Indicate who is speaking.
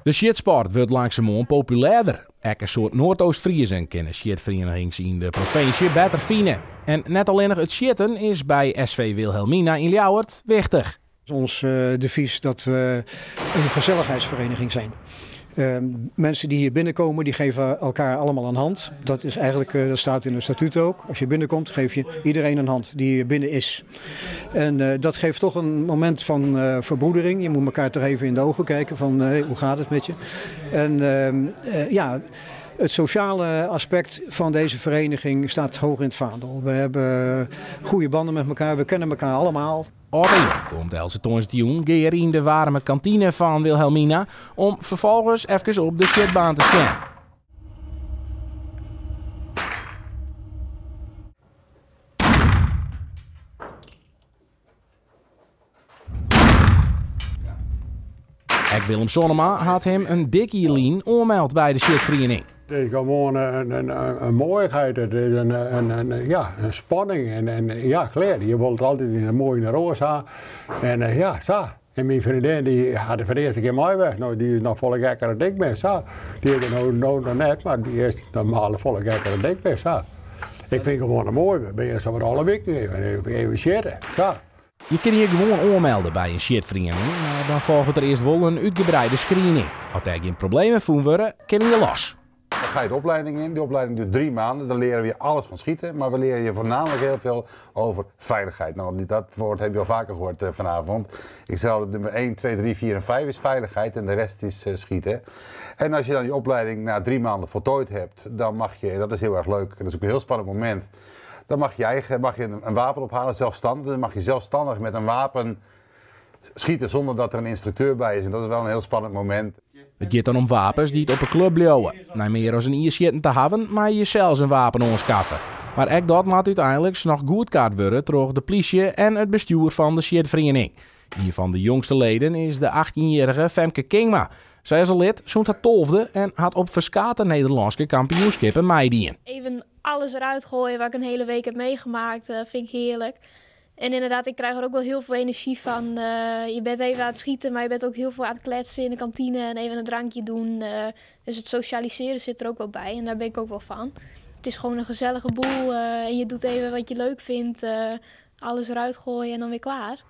Speaker 1: De shitsport wordt langzamerhand populairder. Een soort Noordoost-Friezen kennen shitverenigingen in de provincie beter vinden. En net alleen nog het shitten is bij SV Wilhelmina in Ljouwert wichtig.
Speaker 2: Ons devies dat we een gezelligheidsvereniging zijn. Mensen die hier binnenkomen, die geven elkaar allemaal een hand. Dat is eigenlijk, dat staat in het statuut ook. Als je binnenkomt, geef je iedereen een hand die hier binnen is. En dat geeft toch een moment van verbroedering. Je moet elkaar toch even in de ogen kijken van hoe gaat het met je. En ja, het sociale aspect van deze vereniging staat hoog in het vaandel. We hebben goede banden met elkaar, we kennen elkaar allemaal.
Speaker 1: Ording komt Else Toornsdioen geer in de warme kantine van Wilhelmina om vervolgens even op de shitbaan te staan. Willem Sonnema had hem een dikke lien oormeld bij de shitvereniging.
Speaker 3: Het is gewoon een mooiheid, het is een spanning en ja, klaar. Je wilt altijd in een mooie roos hebben. En ja, zo. En mijn vriendin die had voor de eerste keer mij weg. Nou, die is nog volle gekker dan ik ben, zo. Die heeft er nou nog net, maar die is normaal volle gekker dan ik ben, zo. Ik vind het gewoon mooi, we ben zo voor alle weken even shitten, zo.
Speaker 1: Je kan hier gewoon oormelden bij een shitvereniging, maar dan volgt er eerst wel een uitgebreide screening. Als er geen problemen voelen worden, kun je los.
Speaker 4: Dan ga je de opleiding in. Die opleiding duurt 3 maanden. Dan leren we je alles van schieten. Maar we leren je voornamelijk heel veel over veiligheid. Nou, dat woord heb je al vaker gehoord vanavond. Ik zei dat nummer 1, 2, 3, 4 en 5 is veiligheid en de rest is schieten. En als je dan die opleiding na 3 maanden voltooid hebt, dan mag je, dat is heel erg leuk, dat is ook een heel spannend moment. Dan mag je een wapen ophalen, zelfstandig. Dan mag je zelfstandig met een wapen schieten zonder dat er een instructeur bij is. En dat is wel een heel spannend moment.
Speaker 1: Het gaat dan om wapens die het op een club blijven. Nou, meer als een iersjetten te hebben, maar je zelfs een wapen aanschaffen. Maar ook dat moet uiteindelijk nog goedkaart worden door de politie en het bestuur van de shitvereniging. Een van de jongste leden is de 18-jarige Femke Kingma. Zij is al lid zo'n het 12e en had op verschillende Nederlandse kampioenschappen meedien.
Speaker 5: Even alles eruit gooien wat ik een hele week heb meegemaakt, vind ik heerlijk. En inderdaad, ik krijg er ook wel heel veel energie van. Je bent even aan het schieten, maar je bent ook heel veel aan het kletsen in de kantine en even een drankje doen. Dus het socialiseren zit er ook wel bij en daar ben ik ook wel van. Het is gewoon een gezellige boel en je doet even wat je leuk vindt. Alles eruit gooien en dan weer klaar.